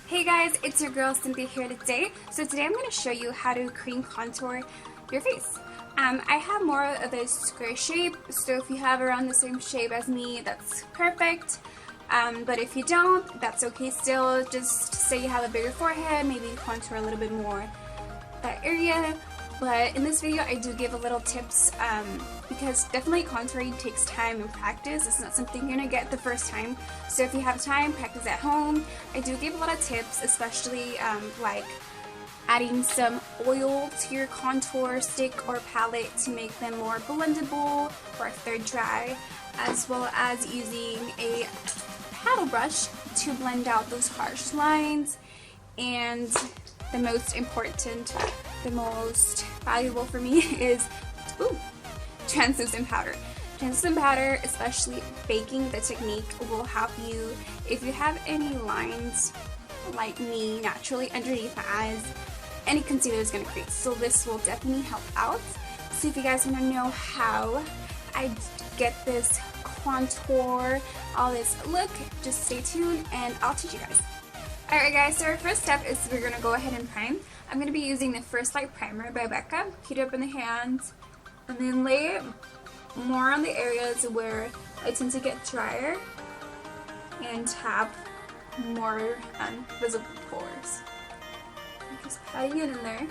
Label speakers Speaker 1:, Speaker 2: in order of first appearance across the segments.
Speaker 1: Hey guys, it's your girl Cynthia here today. So today I'm going to show you how to cream contour your face. I have more of a square shape, so if you have around the same shape as me, that's perfect. But if you don't, that's okay still. Just say you have a bigger forehead, maybe contour a little bit more that area. But in this video I do give a little tips because definitely contouring takes time and practice. It's not something you're gonna get the first time. So if you have time, practice at home. I do give a lot of tips, especially like adding some oil to your contour stick or palette to make them more blendable or if they're dry, as well as using a paddle brush to blend out those harsh lines. And the most important, the most valuable for me is translucent powder. Translucent powder, especially baking the technique, will help you if you have any lines like me naturally underneath my eyes. Any concealer is going to crease, so this will definitely help out. So if you guys want to know how I get this contour, all this look, just stay tuned and I'll teach you guys. Alright guys, so our first step is we're going to go ahead and prime. I'm going to be using the First Light Primer by Becca. Heat it up in the hands and then lay it more on the areas where I tend to get drier and have more visible pores. I'm just patting it in there.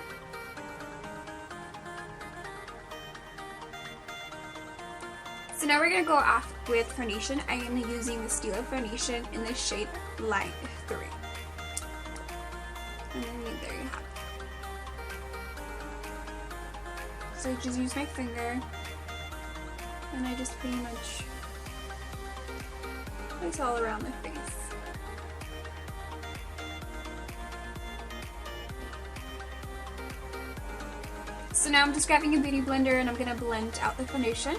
Speaker 1: So now we're going to go off with foundation. I am using the Stila foundation in the shade Light 3. And then there you have it. So I just use my finger and I just pretty much place all around the face. So now I'm just grabbing a beauty blender and I'm going to blend out the foundation.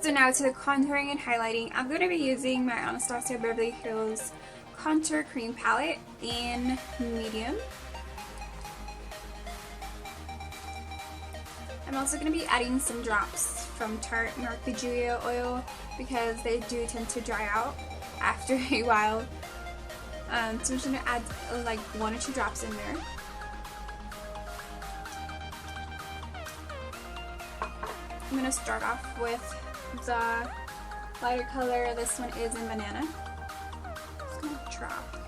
Speaker 1: So now to the contouring and highlighting, I'm going to be using my Anastasia Beverly Hills Contour Cream Palette in medium. I'm also going to be adding some drops from Tarte Marc oil because they do tend to dry out after a while. So I'm just going to add like 1 or 2 drops in there. I'm going to start off with the lighter color. This one is in Banana. Just gonna drop it.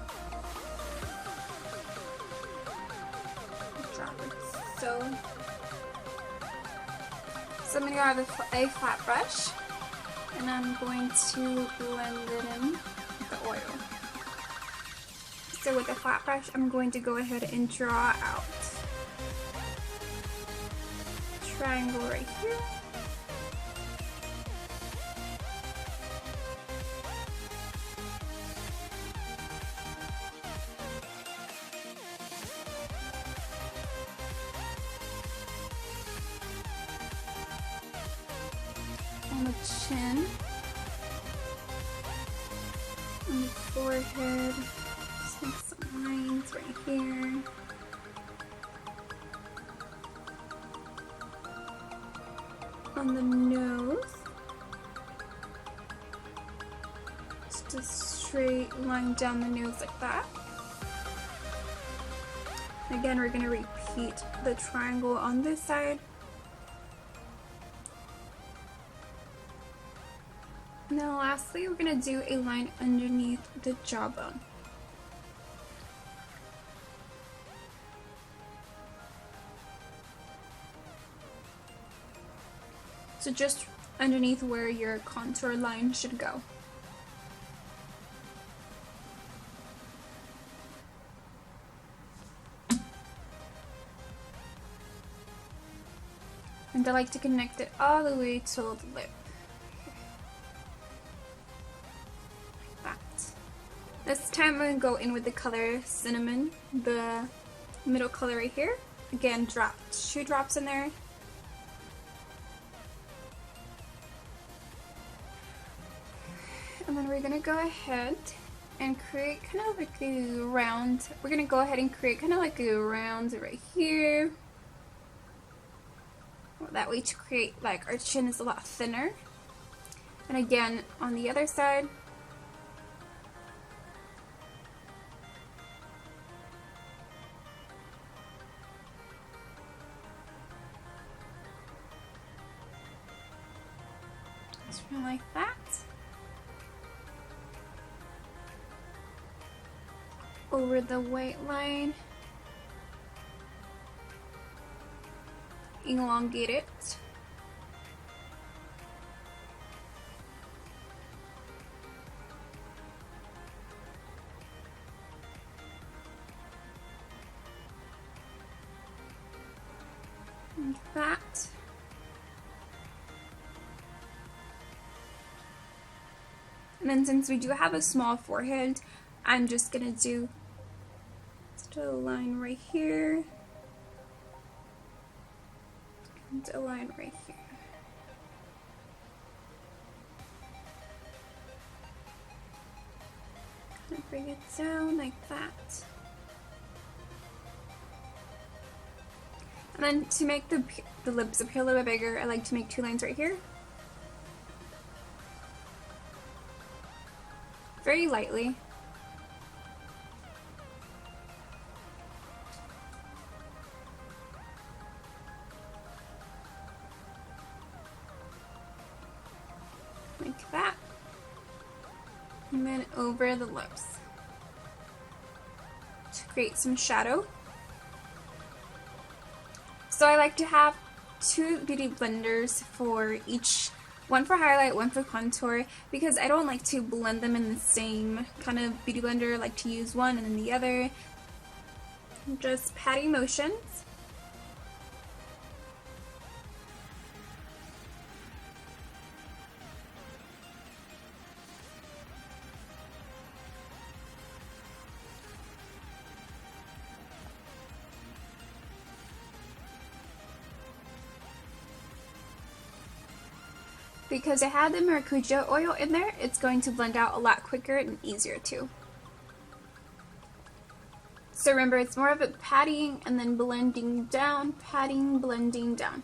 Speaker 1: So I'm gonna grab a flat brush and I'm going to blend it in with the oil. So with the flat brush, I'm going to go ahead and draw out a triangle right here. On the chin, on the forehead, just make some lines right here. On the nose, just a straight line down the nose like that. Again, we're going to repeat the triangle on this side. Now lastly, we're going to do a line underneath the jawbone. So just underneath where your contour line should go. And I like to connect it all the way to the lip. This time I'm going to go in with the color Cinnamon, the middle color right here. Again, drop 2 drops in there. And then we're going to go ahead and create kind of like a round. We're going to go ahead and create kind of like a round right here. that way to create like our chin is a lot thinner. And again, on the other side. Something like that. Over the white line. Elongate it. Like that. And then since we do have a small forehead, I'm just gonna do just a line right here. And a line right here. And bring it down like that. And then to make the lips appear a little bit bigger, I like to make 2 lines right here. Very lightly. Like that. And then over the lips. To create some shadow. So I like to have 2 beauty blenders for each, one for highlight, one for contour, because I don't like to blend them in the same kind of beauty blender. I like to use one and then the other. Just patting motions. Because I had the maracuja oil in there, it's going to blend out a lot quicker and easier too. So remember, it's more of a patting and then blending down, patting, blending down.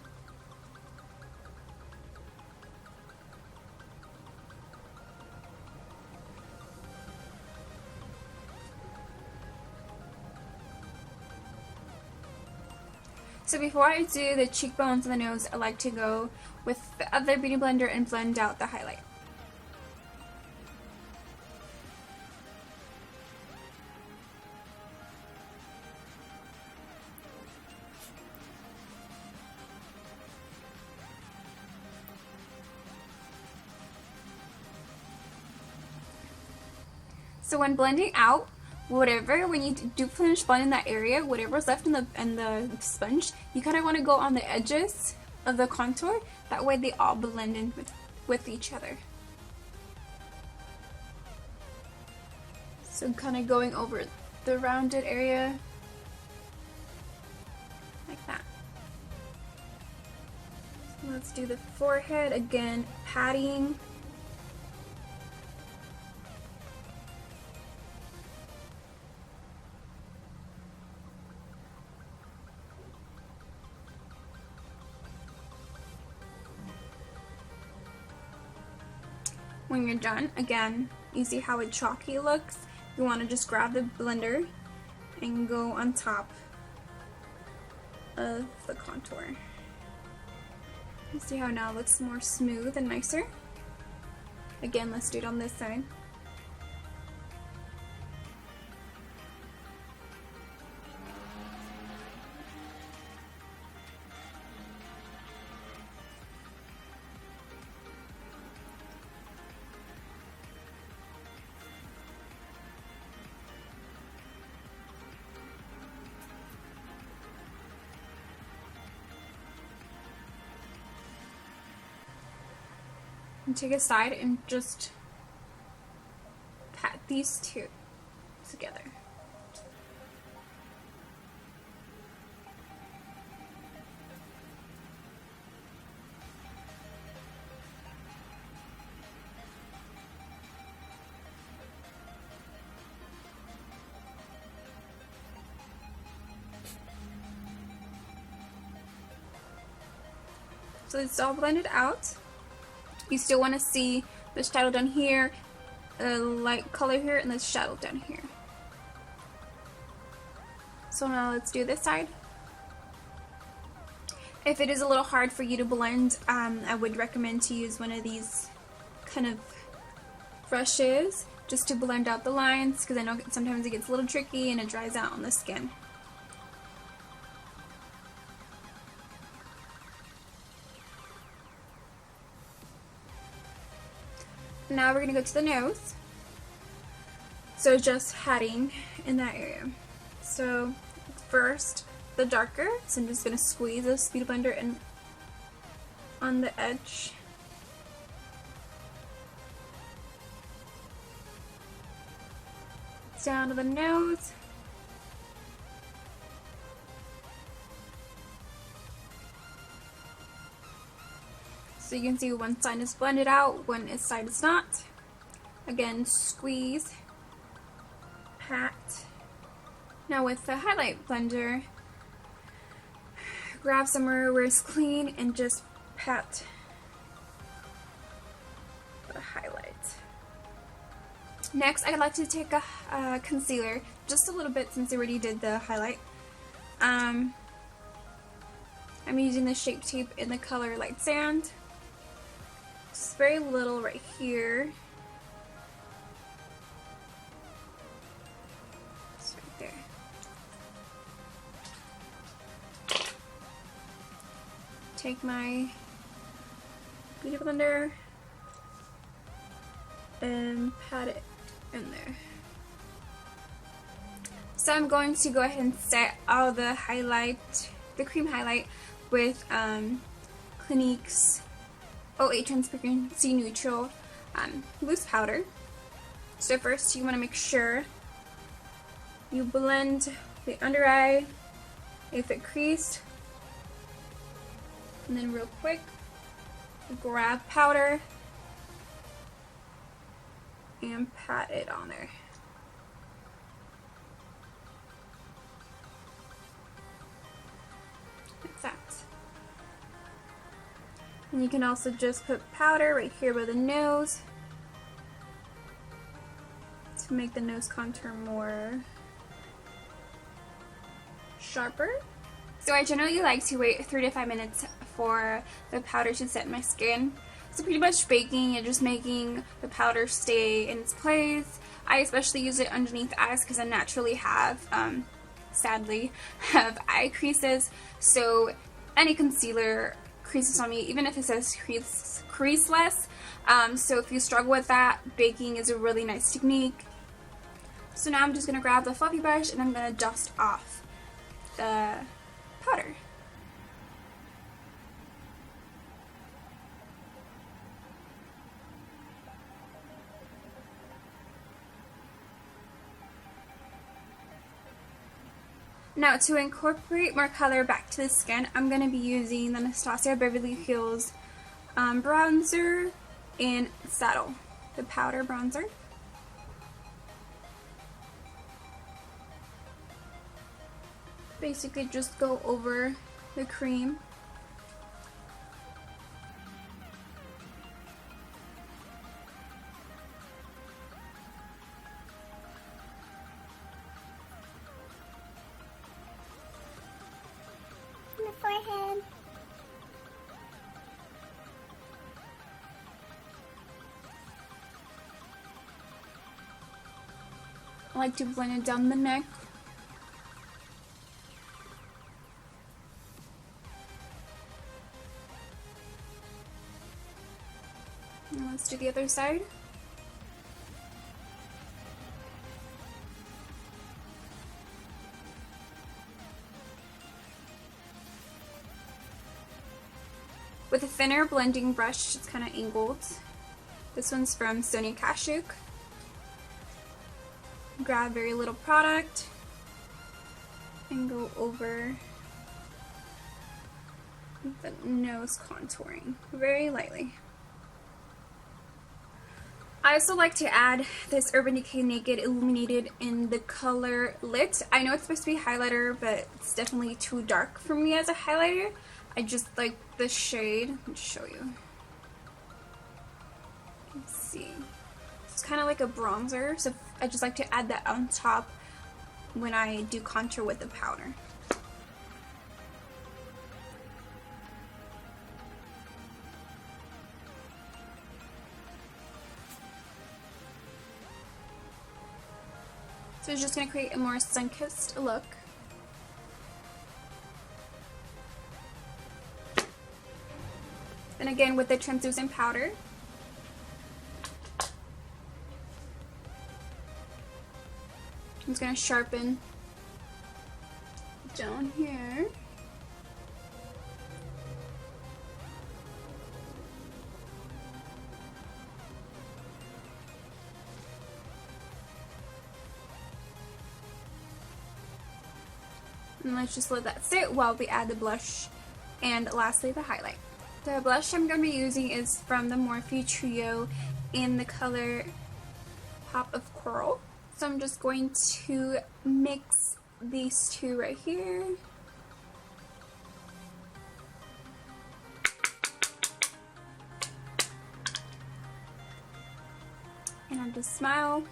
Speaker 1: So before I do the cheekbones and the nose, I like to go with the other beauty blender and blend out the highlight. So when blending out, when you do finish blending that area, whatever's left in the sponge, you kind of want to go on the edges of the contour. That way they all blend in with each other. So kind of going over the rounded area like that. So let's do the forehead again, patting. When you're done, again, you see how it chalky looks? You want to just grab the blender and go on top of the contour. You see how now it looks more smooth and nicer? Again, let's do it on this side. And take a side and just pat these two together. So it's all blended out. You still want to see the shadow down here, a light color here, and the shadow down here. So now let's do this side. If it is a little hard for you to blend, I would recommend to use one of these kind of brushes just to blend out the lines, because I know sometimes it gets a little tricky and it dries out on the skin. Now we're going to go to the nose. So just heading in that area. So first, the darker, so I'm just going to squeeze this Beauty Blender in on the edge. Down to the nose. So you can see one side is blended out, one side is not. Again, squeeze, pat. Now with the highlight blender, grab somewhere where it's clean and just pat the highlight. Next, I'd like to take a concealer, just a little bit since I already did the highlight. I'm using the Shape Tape in the color Light Sand. Just very little right here. Just right there. Take my Beauty Blender and pat it in there. So I'm going to go ahead and set all the highlight, the cream highlight, with Clinique's 08 Transparency Neutral loose powder. So first you want to make sure you blend the under eye if it creased, and then real quick grab powder and pat it on there. Like that. And you can also just put powder right here by the nose to make the nose contour more sharper. So I generally like to wait 3 to 5 minutes for the powder to set in my skin. So pretty much baking and just making the powder stay in its place. I especially use it underneath the eyes because I naturally have, sadly, have eye creases. So any concealer creases on me, even if it says creaseless. So if you struggle with that, baking is a really nice technique. So now I'm just going to grab the fluffy brush and I'm going to dust off the powder. Now to incorporate more color back to the skin, I'm going to be using the Anastasia Beverly Hills bronzer in Saddle, the powder bronzer. Basically just go over the cream.
Speaker 2: Forehead.
Speaker 1: I like to blend it down the neck. Now let's do the other side. With a thinner blending brush, it's kind of angled. This one's from Sonia Kashuk. Grab very little product and go over the nose contouring very lightly. I also like to add this Urban Decay Naked Illuminated in the color Lit. I know it's supposed to be highlighter, but it's definitely too dark for me as a highlighter. I just like the shade. Let me show you. Let's see. It's kind of like a bronzer, so I just like to add that on top when I do contour with the powder. So it's just going to create a more sun-kissed look. And again with the translucent powder. I'm just going to sharpen down here. And let's just let that sit while we add the blush and lastly the highlight. The blush I'm going to be using is from the Morphe Trio in the color Pop of Coral. So I'm just going to mix these two right here. And I'll just smile.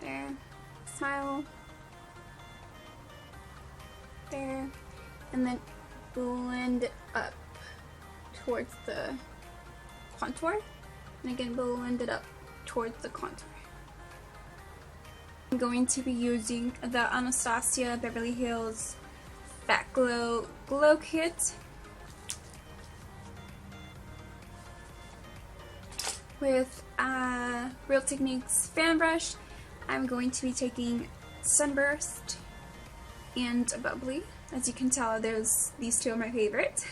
Speaker 1: There. Smile. There. And then blend it up towards the contour. And again, blend it up towards the contour. I'm going to be using the Anastasia Beverly Hills Fat Glow Kit with Real Techniques fan brush. I'm going to be taking Sunburst and Bubbly. As you can tell, these two are my favorite.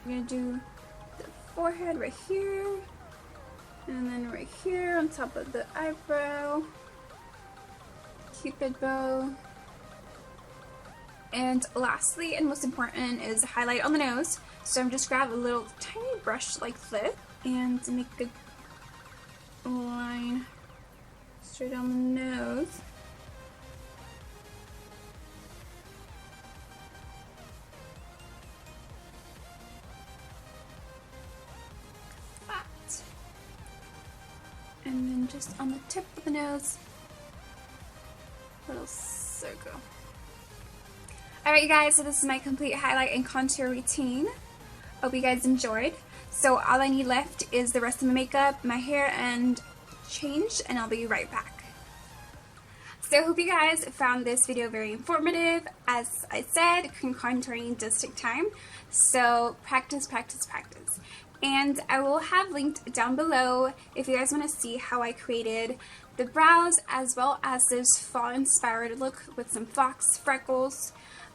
Speaker 1: I'm going to do the forehead right here, and then right here on top of the eyebrow, cupid bow, and lastly and most important is highlight on the nose. So I'm just grab a little tiny brush like this and make a line straight on the nose. And then just on the tip of the nose, a little circle. Alright you guys, so this is my complete highlight and contour routine. Hope you guys enjoyed. So all I need left is the rest of my makeup, my hair, and change, and I'll be right back. So I hope you guys found this video very informative. As I said, cream contouring does take time, so practice, practice, practice. And I will have linked down below if you guys want to see how I created the brows as well as this fall inspired look with some fox freckles.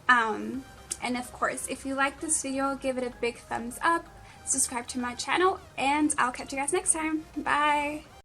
Speaker 1: And of course, if you like this video, give it a big thumbs up, subscribe to my channel, and I'll catch you guys next time. Bye!